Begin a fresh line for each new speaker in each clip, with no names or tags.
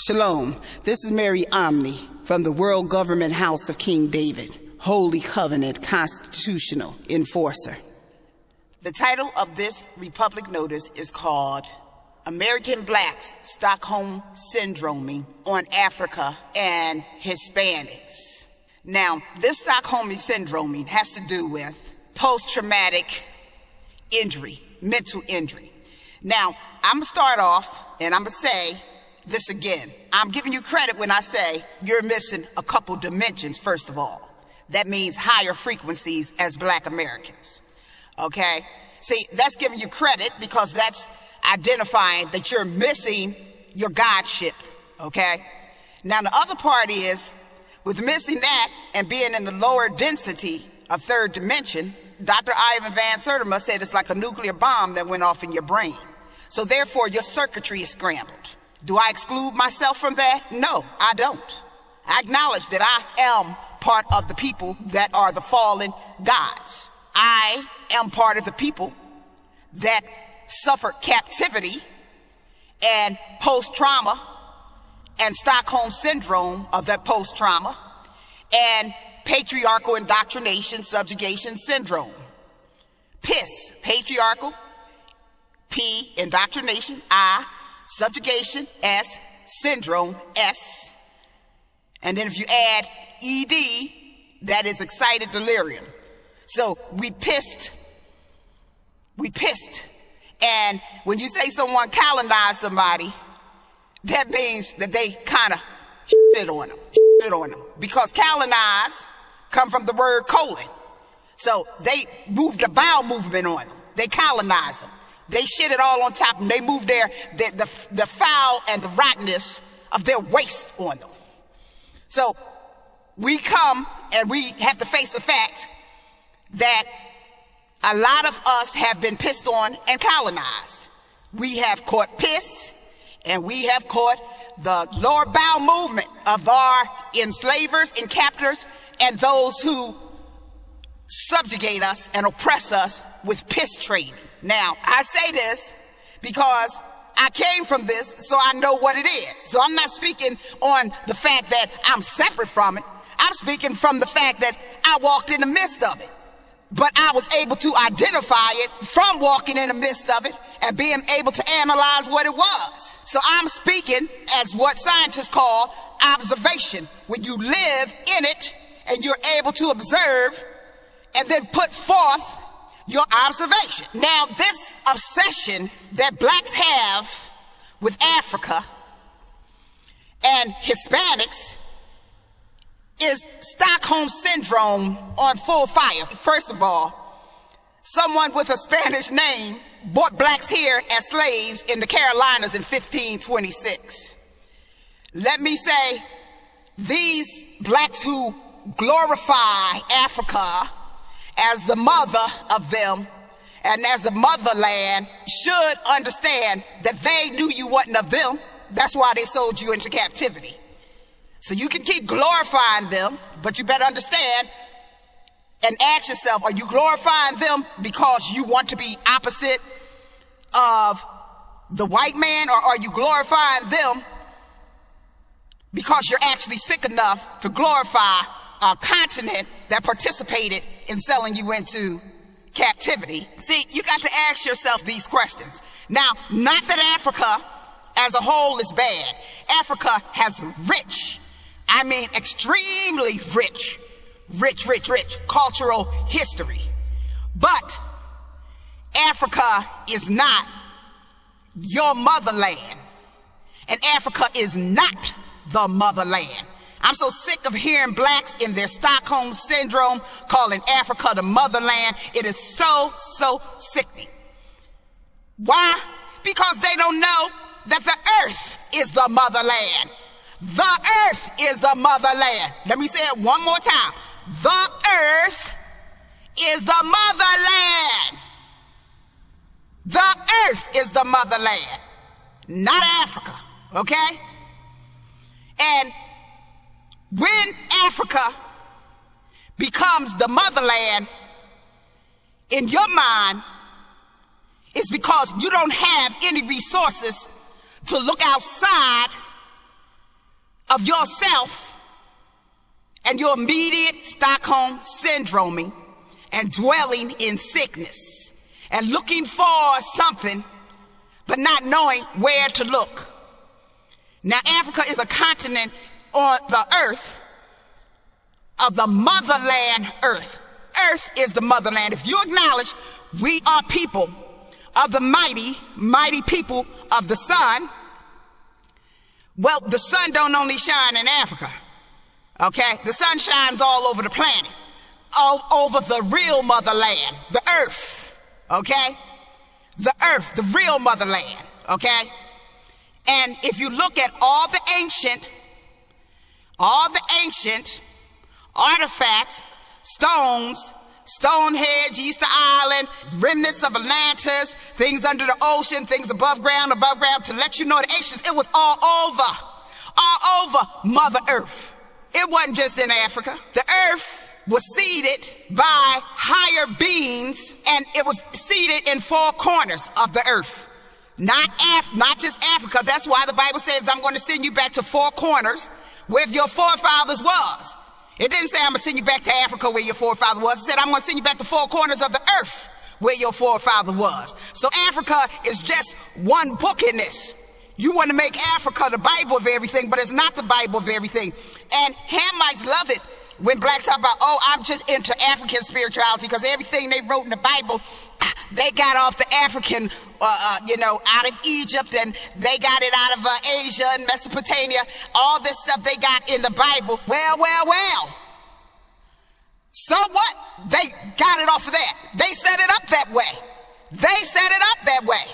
Shalom, this is Mary Omni from the World Government House of King David, Holy Covenant Constitutional Enforcer. The title of this Republic Notice is called American Blacks Stockholm Syndroming on Africa and Hispanics. Now, this Stockholm Syndroming has to do with post-traumatic injury, mental injury. Now, I'm gonna start off and I'm gonna say this again. I'm giving you credit when I say you're missing a couple dimensions, first of all. That means higher frequencies as Black Americans, okay? See, that's giving you credit because that's identifying that you're missing your godship, okay? Now, the other part is, with missing that and being in the lower density of third dimension, Dr. Ivan Van Sertima said it's like a nuclear bomb that went off in your brain. So therefore, your circuitry is scrambled. Do I exclude myself from that? No, I don't. I acknowledge that I am part of the people that are the fallen gods. I am part of the people that suffered captivity and post-trauma and Stockholm syndrome of that post-trauma and patriarchal indoctrination subjugation syndrome. PIS, patriarchal, P, indoctrination, I, subjugation, S, syndrome, S. And then if you add ED, that is excited delirium. So we pissed. And when you say someone colonized somebody, that means that they kind of shit on them. Because colonize come from the word colon. So they moved the bowel movement on them. They colonized them. They shit it all on top of them. They moved the foul and the rottenness of their waste on them. So we come and we have to face the fact that a lot of us have been pissed on and colonized. We have caught piss and we have caught the lower bowel movement of our enslavers and captors and those who subjugate us and oppress us with piss training. Now, I say this because I came from this, so I know what it is. So I'm not speaking on the fact that I'm separate from it. I'm speaking from the fact that I walked in the midst of it. But I was able to identify it from walking in the midst of it and being able to analyze what it was. So I'm speaking as what scientists call observation. When you live in it and you're able to observe and then put forth your observation. Now, this obsession that Blacks have with Africa and Hispanics is Stockholm Syndrome on full fire. First of all, someone with a Spanish name brought Blacks here as slaves in the Carolinas in 1526. Let me say, these Blacks who glorify Africa as the mother of them and as the motherland should understand that they knew you wasn't of them. That's why they sold you into captivity. So you can keep glorifying them, but you better understand and ask yourself, are you glorifying them because you want to be opposite of the white man, or are you glorifying them because you're actually sick enough to glorify a continent that participated in selling you into captivity? See, you got to ask yourself these questions. Now, not that Africa as a whole is bad. Africa has rich, I mean extremely rich cultural history. But Africa is not your motherland. And Africa is not the motherland. I'm so sick of hearing Blacks in their Stockholm syndrome calling Africa the motherland. It is so sickening. Why? Because they don't know that the earth is the motherland. The earth is the motherland. Let me say it one more time. The earth is the motherland. The earth is the motherland, not Africa, okay? And when Africa becomes the motherland, in your mind, it's because you don't have any resources to look outside of yourself and your immediate Stockholm syndroming and dwelling in sickness and looking for something but not knowing where to look. Now, Africa is a continent on the earth of the motherland earth. Earth is the motherland. If you acknowledge we are people of the mighty, mighty people of the sun, well, the sun don't only shine in Africa, okay? The sun shines all over the planet, all over the real motherland, the earth, okay? The earth, the real motherland, okay? And if you look at all the ancient artifacts, stones, Stonehenge, Easter Island, remnants of Atlantis, things under the ocean, things above ground, to let you know the ancients, it was all over Mother Earth. It wasn't just in Africa. The earth was seeded by higher beings, and it was seeded in four corners of the earth. Not just Africa. That's why the Bible says, I'm going to send you back to four corners where your forefathers was. It didn't say I'm going to send you back to Africa where your forefather was. It said I'm going to send you back to four corners of the earth where your forefather was. So Africa is just one book in this. You want to make Africa the Bible of everything, but it's not the Bible of everything. And Hamites love it when blacks talk about, oh, I'm just into African spirituality, because everything they wrote in the Bible, they got off the African, out of Egypt, and they got it out of Asia and Mesopotamia. All this stuff they got in the Bible. Well. So what? They got it off of that. They set it up that way.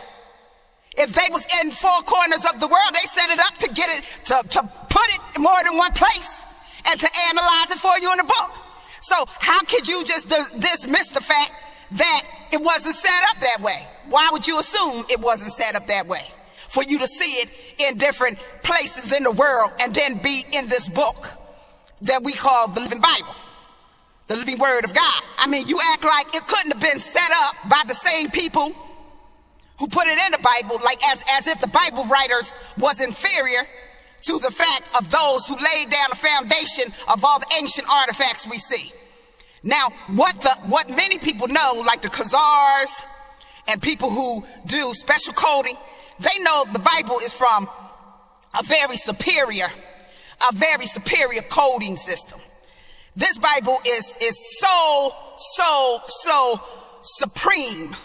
If they was in four corners of the world, they set it up to get it, to put it more than one place and to analyze it for you in a book. So how could you just dismiss the fact that it wasn't set up that way? Why would you assume it wasn't set up that way? For you to see it in different places in the world and then be in this book that we call the living Bible, the living word of God. I mean, you act like it couldn't have been set up by the same people who put it in the Bible, like as if the Bible writers was inferior to the fact of those who laid down the foundation of all the ancient artifacts we see. Now, what many people know, like the Khazars and people who do special coding, they know the Bible is from a very superior coding system. This Bible is so supreme.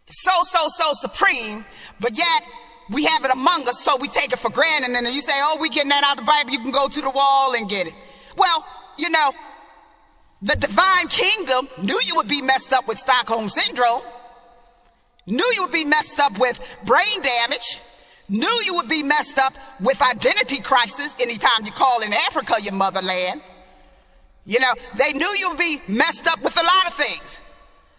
So supreme, but yet we have it among us, so we take it for granted. And then you say, oh, we getting that out of the Bible, you can go to the wall and get it. Well, the divine kingdom knew you would be messed up with Stockholm syndrome, knew you would be messed up with brain damage, knew you would be messed up with identity crisis anytime you call in Africa your motherland. They knew you would be messed up with a lot of things.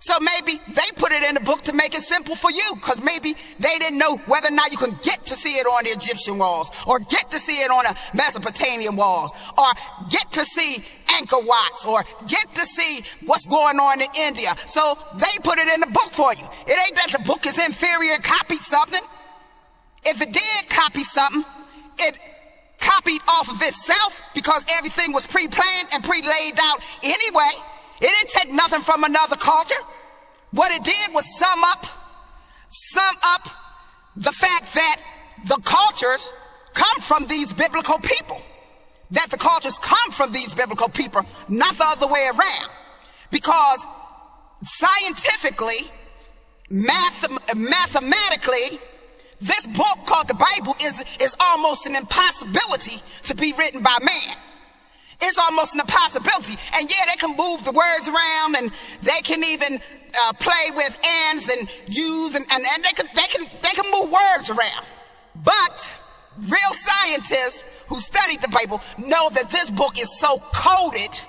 So maybe they put it in the book to make it simple for you, because maybe they didn't know whether or not you can get to see it on the Egyptian walls, or get to see it on the Mesopotamian walls, or get to see Angkor Wat, or get to see what's going on in India. So they put it in the book for you. It ain't that the book is inferior and copied something. If it did copy something, it copied off of itself, because everything was pre-planned and pre-laid out anyway. It didn't take nothing from another culture. What it did was sum up the fact that the cultures come from these biblical people. That the cultures come from these biblical people, not the other way around. Because scientifically, mathematically, this book called the Bible is almost an impossibility to be written by man. It's almost an impossibility. And yeah, they can move the words around, and they can even play with ands and yous, and they can move words around. But real scientists who studied the Bible know that this book is so coded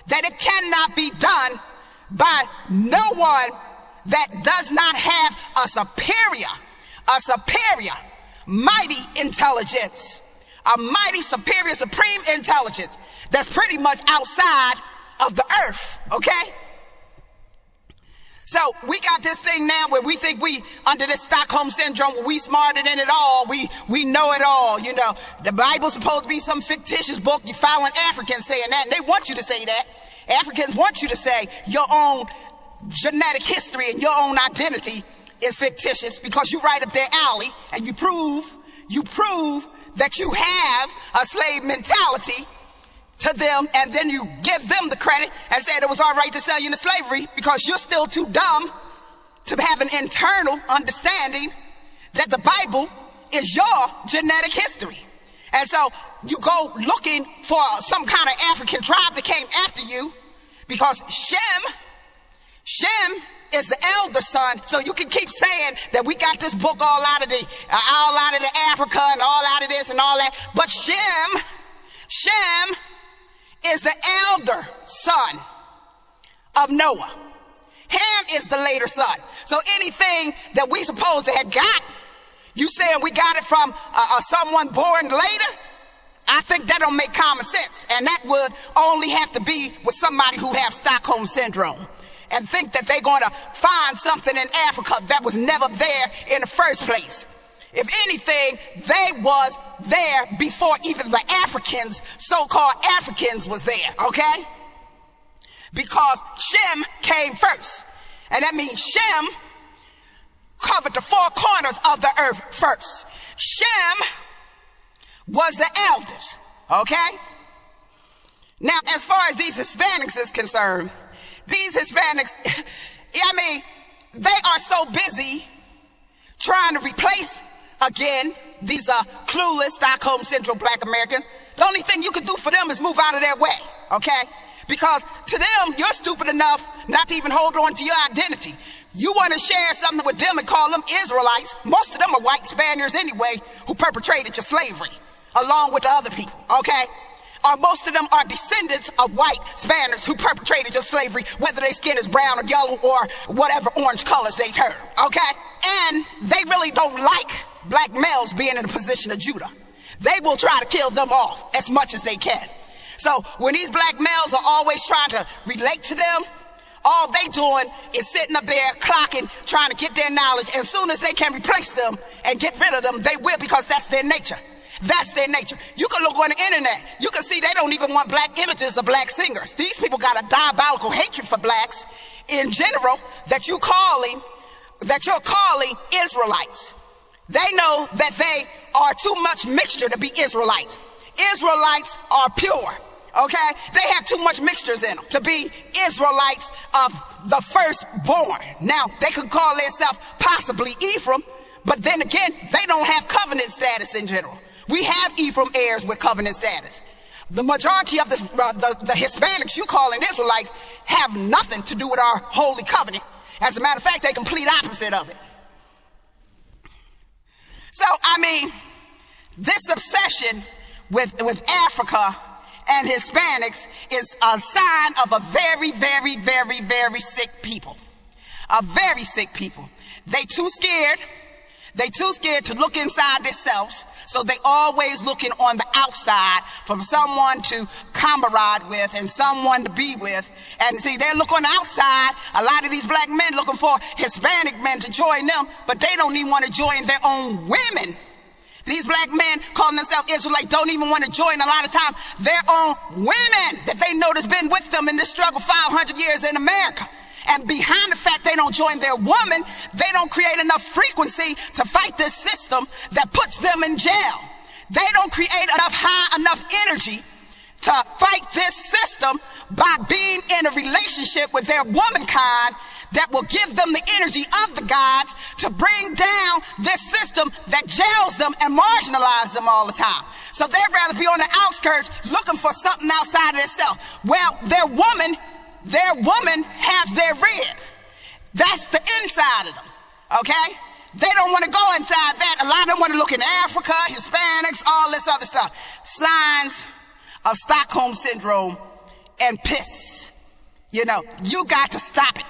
that it cannot be done by no one that does not have a superior, mighty intelligence. A mighty, superior, supreme intelligence that's pretty much outside of the earth, okay? So we got this thing now where we think we, under this Stockholm syndrome, we smarter than it all. We know it all. You know, the Bible's supposed to be some fictitious book. You found Africans saying that, and they want you to say that. Africans want you to say your own genetic history and your own identity is fictitious because you right up their alley and you prove that you have a slave mentality to them, and then you give them the credit and said it was all right to sell you into slavery because you're still too dumb to have an internal understanding that the Bible is your genetic history. And so you go looking for some kind of African tribe that came after you because Shem is the elder son. So you can keep saying that we got this book all out of the Africa and all out of this and all that, but Shem is the elder son of Noah. Ham is the later son. So anything that we supposed to have got, you saying we got it from someone born later? I think that don't make common sense. And that would only have to be with somebody who have Stockholm syndrome and think that they're going to find something in Africa that was never there in the first place. If anything, they was there before even the Africans, so-called Africans, was there, okay? Because Shem came first. And that means Shem covered the four corners of the earth first. Shem was the elders, okay? Now, as far as these Hispanics is concerned, these Hispanics, I mean, they are so busy trying to replace again these clueless Stockholm Syndrome Black American. The only thing you could do for them is move out of their way, okay? Because to them, you're stupid enough not to even hold on to your identity. You want to share something with them and call them Israelites. Most of them are white Spaniards anyway who perpetrated your slavery along with the other people, okay? Or most of them are descendants of white Spaniards who perpetrated your slavery, whether their skin is brown or yellow or whatever orange colors they turn, okay? And they really don't like black males being in the position of Judah. They will try to kill them off as much as they can. So when these black males are always trying to relate to them, all they doing is sitting up there clocking, trying to get their knowledge. And as soon as they can replace them and get rid of them, they will, because that's their nature. That's their nature. You can look on the internet. You can see they don't even want black images of black singers. These people got a diabolical hatred for blacks in general that you're calling Israelites. They know that they are too much mixture to be Israelites. Israelites are pure, okay? They have too much mixtures in them to be Israelites of the firstborn. Now, they could call themselves possibly Ephraim, but then again, they don't have covenant status in general. We have Ephraim heirs with covenant status. The majority of the Hispanics you calling Israelites have nothing to do with our holy covenant. As a matter of fact, they're complete opposite of it. So, I mean, this obsession with Africa and Hispanics is a sign of a very, very, very, very sick people. A very sick people. They too scared to look inside themselves, so they always looking on the outside for someone to comrade with and someone to be with. And see, they look on the outside, a lot of these black men looking for Hispanic men to join them, but they don't even want to join their own women. These black men calling themselves Israelites don't even want to join a lot of times their own women that they know that's been with them in this struggle 500 years in America. And behind the fact they don't join their woman, they don't create enough frequency to fight this system that puts them in jail. They don't create enough energy to fight this system by being in a relationship with their womankind that will give them the energy of the gods to bring down this system that jails them and marginalizes them all the time. So they'd rather be on the outskirts looking for something outside of themselves. Well, their woman has their rib. That's the inside of them, okay? They don't want to go inside that. A lot of them want to look in Africa, Hispanics, all this other stuff. Signs of Stockholm Syndrome and piss. You know, you got to stop it.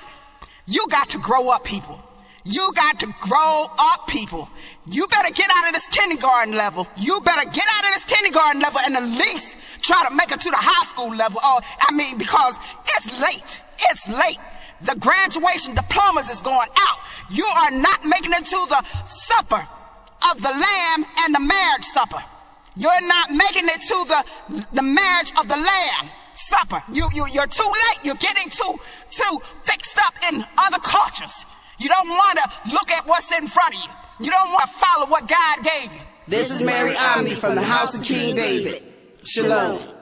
You got to grow up, people. You got to grow up, people. You better get out of this kindergarten level. You better get out of this kindergarten level and at least try to make it to the high school level. Because it's late. It's late. The graduation diplomas is going out. You are not making it to the supper of the Lamb and the marriage supper. You're not making it to the marriage of the Lamb supper. You're too late. You're getting too fixed up in other cultures. You don't want to look at what's in front of you. You don't want to follow what God gave you.
This is Mary Omni from the House of King David. Shalom.